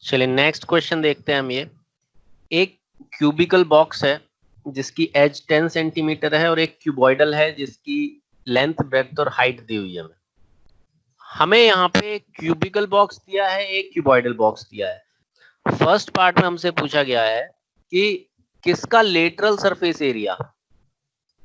चलिए next question देखते हैं हम। ये एक क्यूबिकल बॉक्स है जिसकी एज 10 सेंटीमीटर है और एक क्यूबॉइडल है जिसकी लेंथ ब्रेड्थ और हाइट दी हुई है। हमें यहाँ पे एक क्यूबिकल बॉक्स दिया है, एक क्यूबॉइडल बॉक्स दिया है। फर्स्ट पार्ट में हमसे पूछा गया है कि किसका लेटरल सरफेस एरिया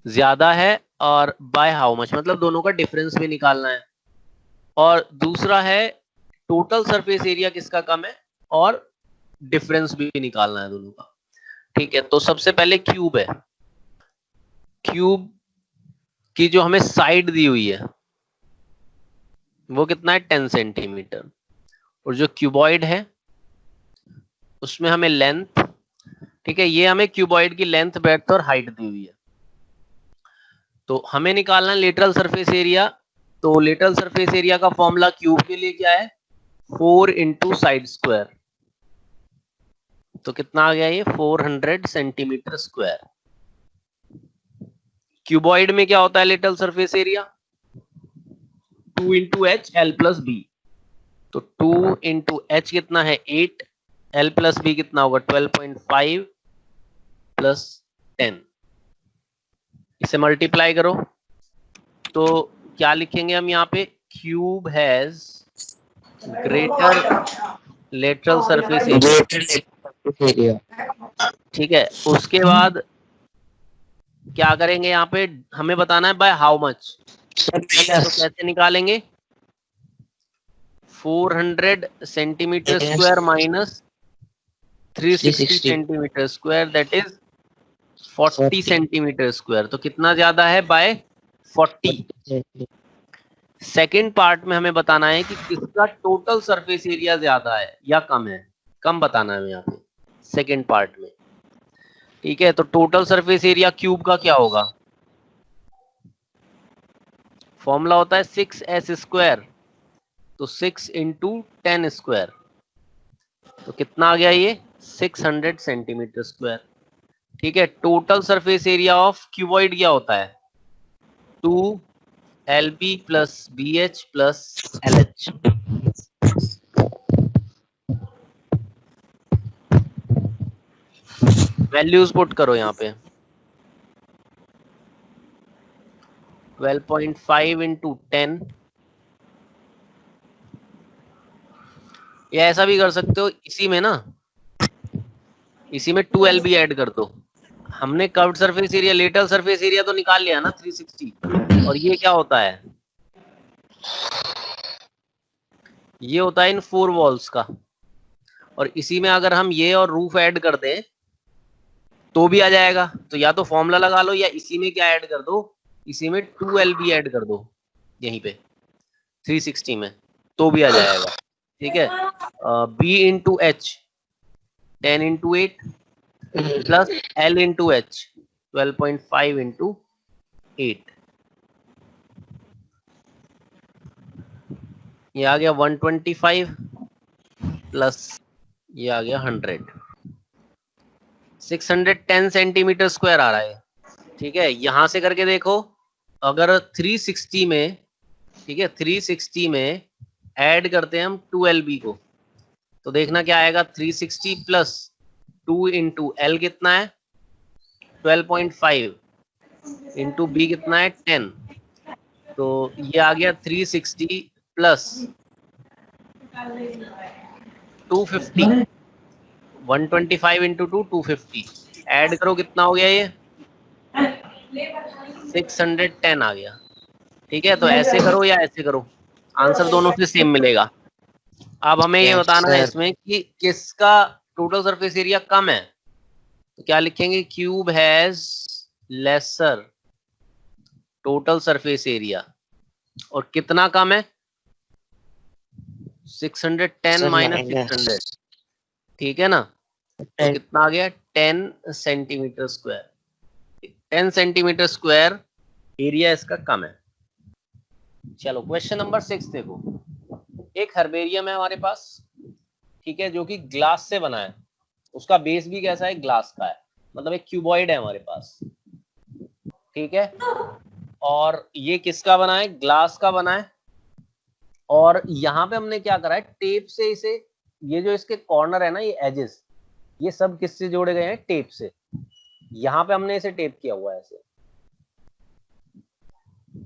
ज्यादा है और बाय हाउ मच, मतलब दोनों का डिफरेंस भी निकालना है। और दूसरा है टोटल सरफेस एरिया किसका कम है और डिफरेंस भी निकालना है दोनों का। ठीक है, तो सबसे पहले क्यूब है। क्यूब की जो हमें साइड दी हुई है वो कितना है 10 सेंटीमीटर, और जो क्यूबॉइड है उसमें हमें लेंथ, ठीक है, ये हमें क्यूबॉइड की लेंथ ब्रेड्थ और हाइट दी हुई है। तो हमें निकालना है लेटरल सरफेस एरिया। तो लेटरल सरफेस एरिया का फॉर्मूला क्यूब के लिए क्या है, 4 इंटू साइड स्क्वायर। तो कितना आ गया ये 400 सेंटीमीटर स्क्वायर। क्यूबॉइड में क्या होता है lateral surface area, 2 into H L plus B. तो 2 इंटू एच कितना है 8, एल प्लस बी कितना होगा 12.5 प्लस 10। इसे मल्टीप्लाई करो तो क्या लिखेंगे हम यहाँ पे, cube has greater lateral surface area. ठीक है, उसके बाद क्या करेंगे, यहाँ पे हमें बताना है बाय हाउ मच। तो कैसे निकालेंगे, 400 centimetre square minus 360 centimetre square, that is 40 centimetre square. तो कितना ज्यादा है, बाय 40। सेकेंड पार्ट में हमें बताना है कि किसका टोटल सरफेस एरिया ज्यादा है या कम है। कम बताना है यहाँ पे सेकेंड पार्ट में। ठीक है, तो टोटल सरफेस एरिया क्यूब का क्या होगा, फॉर्मूला होता है 6s स्क्वायर। तो 6 इंटू 10 स्क्वायर, तो कितना आ गया ये 600 सेंटीमीटर स्क्वायर। ठीक है, total surface area of cuboid क्या होता है, 2LB plus BH plus LH। Values put करो यहाँ पे, 12.5 इंटू 10, या ऐसा भी कर सकते हो इसी में ना, इसी में 2LB ऐड कर दो। हमने curved surface area lateral surface area तो निकाल लिया ना 360, और ये क्या होता है, ये होता है इन 4 वॉल्स का। और इसी में अगर हम ये और रूफ ऐड कर दें तो भी आ जाएगा। तो या तो फॉर्मूला लगा लो या इसी में क्या ऐड कर दो, इसी में 2LB ऐड कर दो यहीं पे 360 में, तो भी आ जाएगा। ठीक है, B into H 10 into 8 plus L into H 12.5 into 8, ये आ गया 125 प्लस ये आ गया 100, 610 सेंटीमीटर स्क्वायर आ रहा है। ठीक है, यहां से करके देखो, अगर 360 में, ठीक है 360 में ऐड करते हैं हम 2LB को, तो देखना क्या आएगा, 360 प्लस 2 इंटू एल कितना है 12.5 इंटू बी कितना है 10। तो ये आ गया 360 प्लस 250, 125 इंटू 250, ऐड करो कितना हो गया ये 610 आ गया। ठीक है, तो ऐसे करो या ऐसे करो, आंसर दोनों से सेम मिलेगा। अब हमें ये बताना है इसमें कि किसका टोटल सरफेस एरिया कम है। तो क्या लिखेंगे, cube has lesser total surface area, और कितना कम है 610 माइनस 600। ठीक है ना, तो कितना आ गया 10 centimetre square. 10 centimetre square area इसका कम है। चलो क्वेश्चन नंबर 6 देखो। एक हर्बेरियम है हमारे पास, ठीक है, जो कि ग्लास से बना है। उसका बेस भी कैसा है, ग्लास का है, मतलब एक क्यूबॉइड है हमारे पास। ठीक है, और ये किसका बना है, ग्लास का बना है। और यहाँ पे हमने क्या करा है, टेप से इसे ये जो इसके कॉर्नर है ना, ये एजेस, ये सब किससे जोड़े गए हैं? टेप से। यहाँ पे हमने इसे टेप किया हुआ है ऐसे,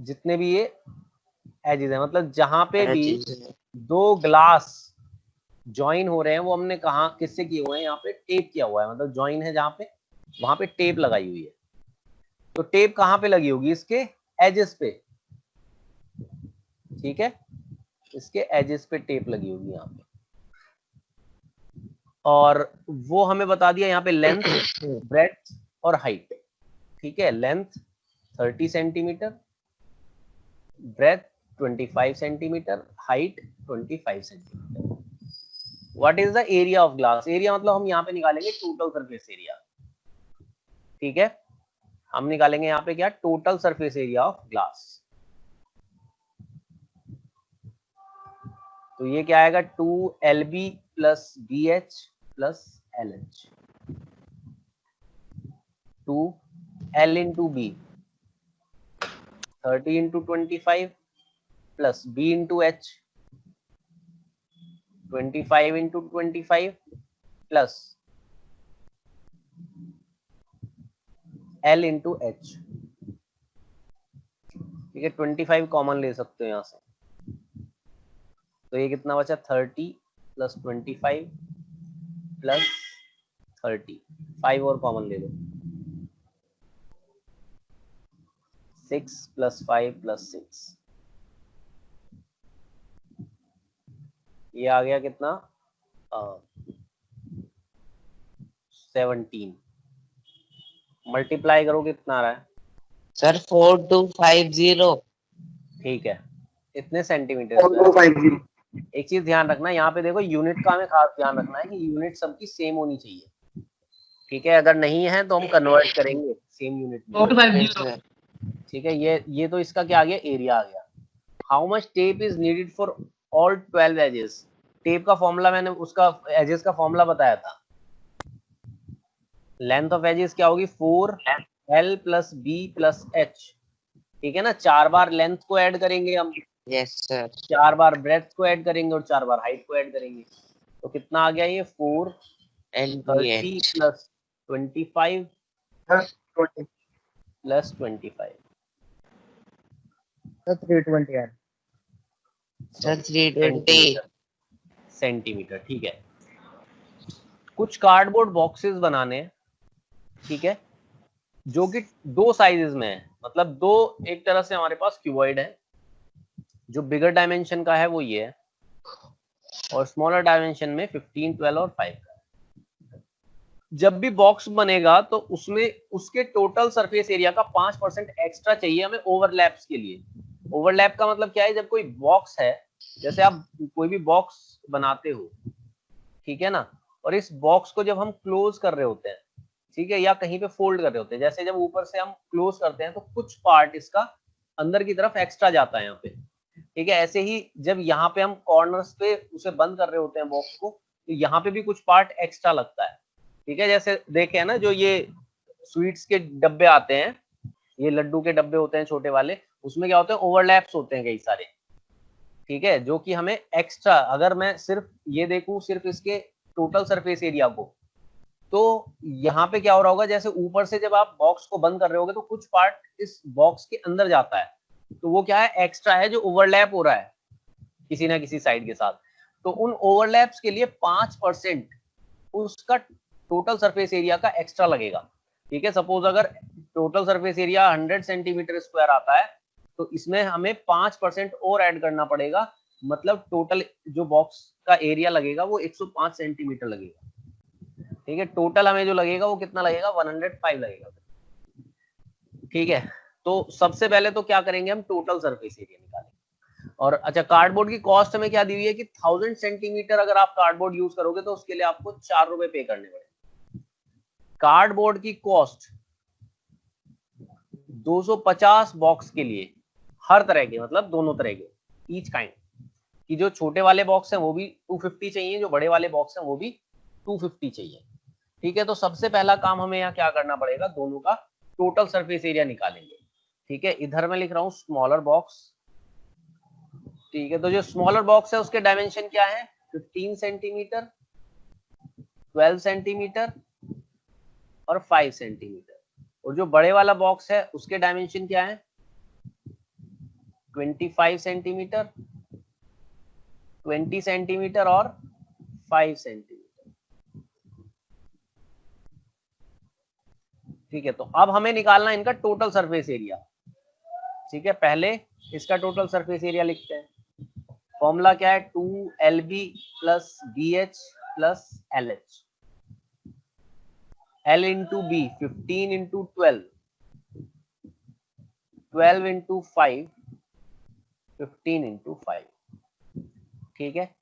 जितने भी ये एजेस है, मतलब जहां पे भी दो ग्लास ज्वाइन हो रहे हैं वो हमने कहा किससे किए हुए हैं? यहाँ पे टेप किया हुआ है, मतलब ज्वाइन है जहां पे, वहां पे टेप लगाई हुई है। तो टेप कहां पे लगी होगी? इसके एजेस पे, ठीक है, इसके एजेस पे टेप लगी होगी यहाँ पे। और वो हमें बता दिया यहाँ पे लेंथ, ब्रेड्थ और हाइट, ठीक है। Length 30 centimetre, breadth 25 centimetre, height 25 centimetre. What is the area of glass? Area मतलब हम यहाँ पे निकालेंगे टोटल सरफेस एरिया, ठीक है। हम निकालेंगे यहाँ पे क्या? Total surface area of glass. तो ये क्या आएगा? 2LB plus BH plus LH, 2L into B, 30 into 25 plus B into H, 25 into 25 plus L into H, ठीक है। 25 कॉमन ले सकते हो यहाँ से, तो ये कितना बचा? 30 प्लस 25 प्लस 30, 5 और कॉमन ले लो, 6 प्लस 5 प्लस 6, ये आ गया कितना? 17। मल्टीप्लाई करो कितना आ रहा है सर? 4250। ठीक है, इतने सेंटीमीटर। एक चीज ध्यान रखना, यहाँ पे देखो यूनिट का हमें खास ध्यान रखना है कि यूनिट सबकी सेम होनी चाहिए, ठीक है। अगर नहीं है तो हम कन्वर्ट करेंगे सेम यूनिट में, ठीक है। ये तो इसका क्या आ गया? एरिया आ गया। How much tape is needed for all 12 edges? Tape का फॉर्मूला मैंने उसका एजेस का फॉर्मूला बताया था। लेंथ ऑफ एजेस क्या होगी? 4L plus B plus H, ठीक है ना। 4 बार लेंथ को ऐड करेंगे हम, यस सर। 4 बार ब्रेड्थ को ऐड करेंगे और 4 बार हाइट को ऐड करेंगे। तो कितना आ गया? ये 430 प्लस 25 प्लस 25, 320 सेंटीमीटर, ठीक है। कुछ कार्डबोर्ड बॉक्सेस बनाने हैं, ठीक है, जो कि दो साइजेस में है, मतलब दो, एक तरह से हमारे पास क्यूबॉइड है, जो बिगर डायमेंशन का है वो ये है, और स्मॉलर डायमेंशन में 15, 12 और 5 का है। जब भी बॉक्स बनेगा तो उसमें उसके टोटल सरफेस एरिया का 5% एक्स्ट्रा चाहिए हमें ओवरलैप्स के लिए। ओवरलैप का मतलब क्या है? जब कोई बॉक्स है, जैसे आप कोई भी बॉक्स बनाते हो, ठीक है ना, और इस बॉक्स को जब हम क्लोज कर रहे होते हैं, ठीक है, या कहीं पे फोल्ड कर रहे होते हैं, जैसे जब ऊपर से हम क्लोज करते हैं तो कुछ पार्ट इसका अंदर की तरफ एक्स्ट्रा जाता है यहाँ पे, ठीक है। ऐसे ही जब यहाँ पे हम कॉर्नर्स पे उसे बंद कर रहे होते हैं बॉक्स को, तो यहाँ पे भी कुछ पार्ट एक्स्ट्रा लगता है, ठीक है। जैसे देखे है ना, जो ये स्वीट्स के डब्बे आते हैं, ये लड्डू के डब्बे होते हैं छोटे वाले, उसमें क्या होते हैं? ओवरलैप्स होते हैं कई सारे, ठीक है, जो कि हमें एक्स्ट्रा, अगर मैं सिर्फ ये देखूं सिर्फ इसके टोटल सरफेस एरिया को, तो यहाँ पे क्या हो रहा होगा? जैसे ऊपर से जब आप बॉक्स को बंद कर रहे होगे तो कुछ पार्ट इस बॉक्स के अंदर जाता है, तो वो क्या है? एक्स्ट्रा है, जो ओवरलैप हो रहा है किसी ना किसी साइड के साथ। तो उन ओवरलैप्स के लिए 5% उसका टोटल सरफेस एरिया का एक्स्ट्रा लगेगा, ठीक है। सपोज अगर total surface area 100 centimetre square आता है, तो इसमें हमें 5% और ऐड करना पड़ेगा, मतलब टोटल जो बॉक्स का एरिया लगेगा वो 105 सेंटीमीटर लगेगा, ठीक है। टोटल हमें जो लगेगा वो कितना लगेगा? 105 लगेगा, ठीक है। तो सबसे पहले तो क्या करेंगे? हम टोटल सरफेस एरिया निकालेंगे। और अच्छा, कार्डबोर्ड की कॉस्ट हमें क्या दी हुई है कि 1000 सेंटीमीटर अगर आप कार्डबोर्ड यूज करोगे तो उसके लिए आपको 4 रुपए पे करने पड़ेंगे। कार्डबोर्ड की कॉस्ट 250 बॉक्स के लिए, हर तरह के, मतलब दोनों तरह के, ईच काइंड की, जो छोटे वाले बॉक्स हैं वो भी 250 चाहिए, जो बड़े वाले बॉक्स हैं वो भी 250 चाहिए, ठीक है। तो सबसे पहला काम हमें यहाँ क्या करना पड़ेगा? दोनों का टोटल सरफेस एरिया निकालेंगे, ठीक है। इधर मैं लिख रहा हूँ स्मॉलर बॉक्स, ठीक है। तो जो स्मॉलर बॉक्स है उसके डायमेंशन क्या है? 15 सेंटीमीटर, 12 सेंटीमीटर और 5 सेंटीमीटर। और जो बड़े वाला बॉक्स है उसके डायमेंशन क्या है? 25 सेंटीमीटर, 20 सेंटीमीटर और 5 सेंटीमीटर। ठीक है, तो अब हमें निकालना इनका टोटल सरफेस एरिया। ठीक है, पहले इसका टोटल सरफेस एरिया लिखते हैं। फॉर्मूला क्या है? 2LB plus BH plus LH। L into B 15 into 12, 12 into 5, 15 into 5। ठीक है,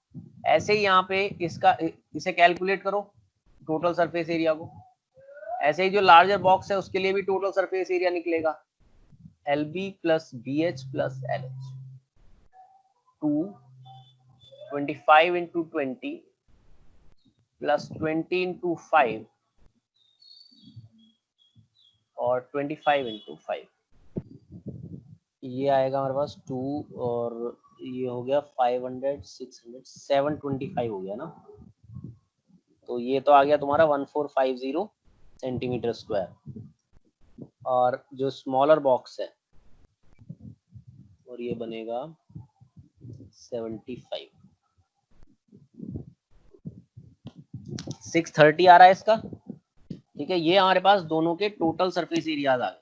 ऐसे ही यहाँ पे इसे कैलकुलेट करो टोटल सरफेस एरिया को। ऐसे ही जो लार्जर बॉक्स है उसके लिए भी टोटल सरफेस एरिया निकलेगा, LB plus BH plus LH। 25 into 20 plus 20 into 5 और 25 इंटू 5, ये आएगा हमारे पास 2 और ये हो गया 500, 600, 725 हो गया ना। तो ये तो आ गया तुम्हारा 1450 सेंटीमीटर स्क्वायर। और जो स्मॉलर बॉक्स है और ये बनेगा 75, 630 आ रहा है इसका। ठीक है, ये हमारे पास दोनों के टोटल सरफेस एरियाज आ गए।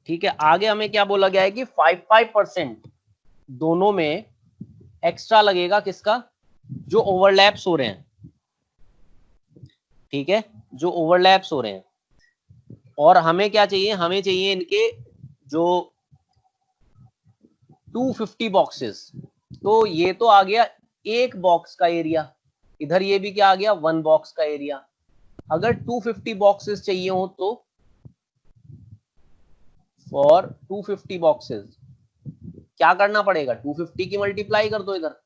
ठीक है, आगे हमें क्या बोला गया है कि 5% दोनों में एक्स्ट्रा लगेगा, किसका? जो ओवरलैप्स हो रहे हैं। ठीक है, जो ओवरलैप्स हो रहे हैं। और हमें क्या चाहिए? हमें चाहिए इनके जो 250 बॉक्सेस। तो ये तो आ गया एक बॉक्स का एरिया, इधर ये भी क्या आ गया? 1 बॉक्स का एरिया। अगर 250 बॉक्सेस चाहिए हो तो फॉर 250 बॉक्सेस क्या करना पड़ेगा? 250 की मल्टीप्लाई कर दो इधर,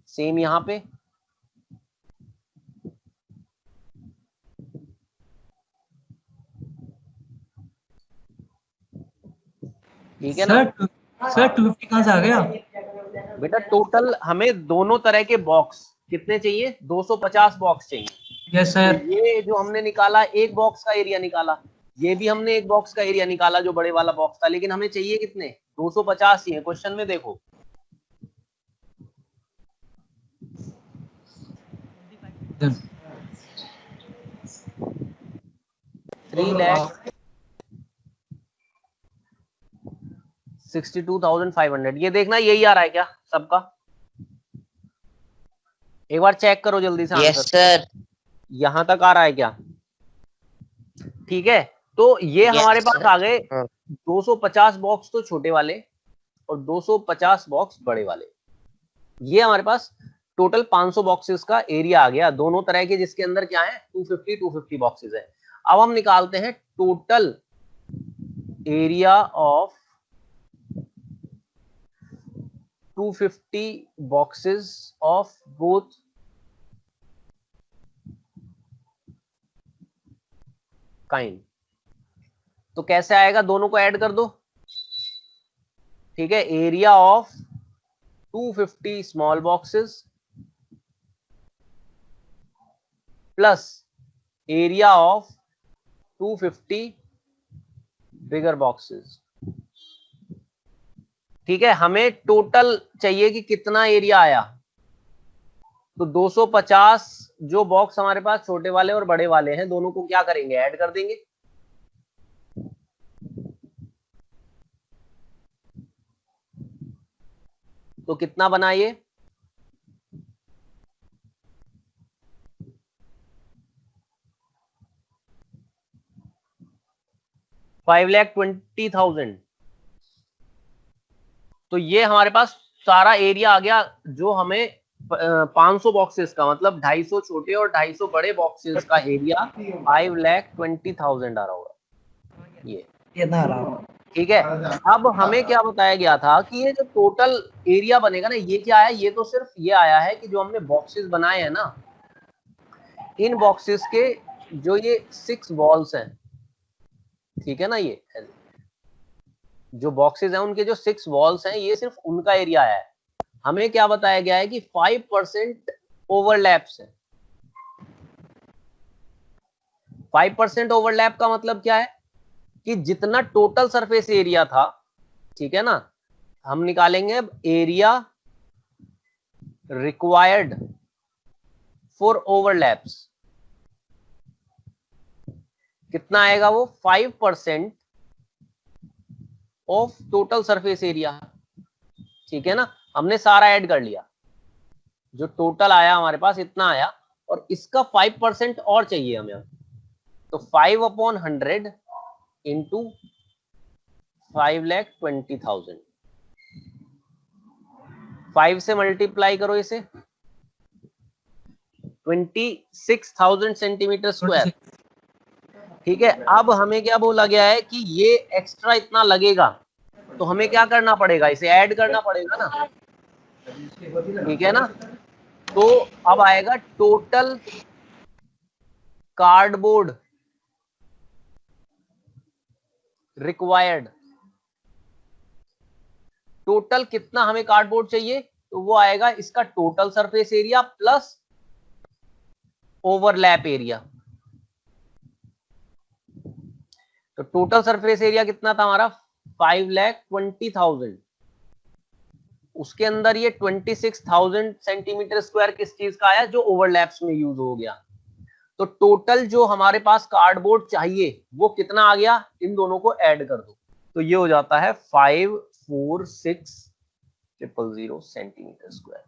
सेम यहां पे। ठीक है ना सर 250 कहां से आ गया? बेटा टोटल हमें दोनों तरह के बॉक्स कितने चाहिए? 250 बॉक्स चाहिए। Yes sir. तो ये जो हमने निकाला एक बॉक्स का एरिया निकाला, ये भी हमने एक बॉक्स का एरिया निकाला जो बड़े वाला बॉक्स था, लेकिन हमें चाहिए कितने? 250 ही है क्वेश्चन में, देखो। Done. 3,62,500। ये देखना यही आ रहा है क्या सबका? एक बार चेक करो जल्दी से यस आंसर। सर। यहां तक आ रहा है क्या? ठीक है, तो ये हमारे पास आ गए 250 बॉक्स तो छोटे वाले और 250 बॉक्स बड़े वाले। ये हमारे पास टोटल 500 बॉक्सेस का एरिया आ गया दोनों तरह के, जिसके अंदर क्या है? 250 बॉक्सेस है। अब हम निकालते हैं total area of 250 boxes of both kind. तो कैसे आएगा? दोनों को ऐड कर दो। ठीक है, area of 250 small boxes plus area of 250 bigger boxes. ठीक है, हमें टोटल चाहिए कि कितना एरिया आया। तो 250 जो बॉक्स हमारे पास छोटे वाले और बड़े वाले हैं दोनों को क्या करेंगे? ऐड कर देंगे। तो कितना बना ये? $5,20,000। तो ये हमारे पास सारा एरिया आ गया जो हमें 500 बॉक्सेस का, मतलब 250 छोटे और 250 बड़े बॉक्सेस का एरिया 5,20,000 आ रहा होगा ये ना रहा। ठीक है, अब हमें क्या बताया गया था कि ये जो टोटल एरिया बनेगा ना, ये क्या है? ये तो सिर्फ ये आया है कि जो हमने बॉक्सेस बनाए हैं ना, इन बॉक्सेस के जो ये 6 वॉल्स हैं, ठीक है ना, ये जो बॉक्सेस हैं उनके जो 6 वॉल्स हैं, ये सिर्फ उनका एरिया आया है। हमें क्या बताया गया है कि 5% ओवरलैप्स है। 5% ओवरलैप का मतलब क्या है कि जितना टोटल सरफेस एरिया था, ठीक है ना, हम निकालेंगे अब एरिया रिक्वायर्ड फॉर ओवरलैप्स। कितना आएगा वो? 5% ऑफ टोटल सरफेस एरिया, ठीक है ना। हमने सारा ऐड कर लिया, जो टोटल आया हमारे पास इतना आया, और इसका 5% और चाहिए हमें। तो 5/100 इंटू 5,20,000, 5 से मल्टीप्लाई करो इसे, 26,000 सेंटीमीटर स्क्वायर, ठीक है। अब हमें क्या बोला गया है कि ये एक्स्ट्रा इतना लगेगा, तो हमें क्या करना पड़ेगा? इसे ऐड करना पड़ेगा ना, ठीक है ना। तो अब आएगा टोटल कार्डबोर्ड रिक्वायर्ड। टोटल कितना हमें कार्डबोर्ड चाहिए? तो वो आएगा इसका total surface area plus overlap area. तो टोटल सरफेस एरिया कितना था हमारा? 5,20,000। उसके अंदर ये 26,000 सेंटीमीटर स्क्वायर किस चीज का आया? जो ओवरलैप्स में यूज हो गया। तो टोटल जो हमारे पास कार्डबोर्ड चाहिए वो कितना आ गया? इन दोनों को ऐड कर दो, तो ये हो जाता है 546,000 सेंटीमीटर स्क्वायर,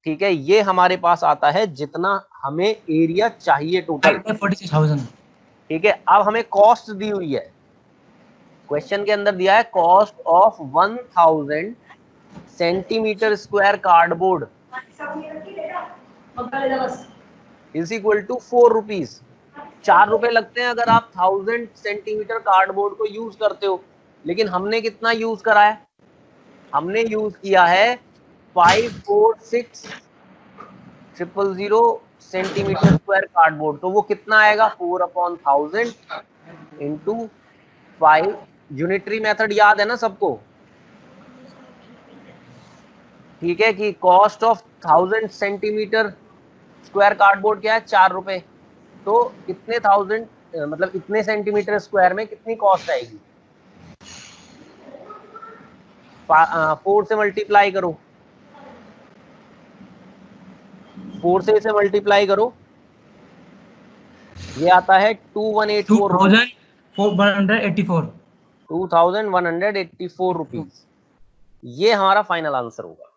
ठीक है। ये हमारे पास आता है जितना हमें एरिया चाहिए टोटल, 46,000। ठीक है। अब हमें कॉस्ट दी हुई है, क्वेश्चन के अंदर दिया है cost of 1000 centimetre square cardboard is equal to 4 rupees. 4 रुपए लगते हैं अगर आप 1000 सेंटीमीटर कार्डबोर्ड को यूज करते हो, लेकिन हमने कितना यूज करा है? हमने यूज किया है 546,000 सेंटीमीटर स्क्वायर कार्डबोर्ड। तो वो कितना आएगा? 4/1000 इंटू 5। यूनिटरी मेथड याद है ना सबको, ठीक है, कि cost of 1000 centimetre square cardboard क्या है? 4 रुपए। तो इतने 1000 मतलब इतने सेंटीमीटर स्क्वायर में कितनी कॉस्ट आएगी? 4 से मल्टीप्लाई करो, 4 से इसे मल्टीप्लाई करो, ये आता है 2184 रुपीज। ये हमारा फाइनल आंसर होगा।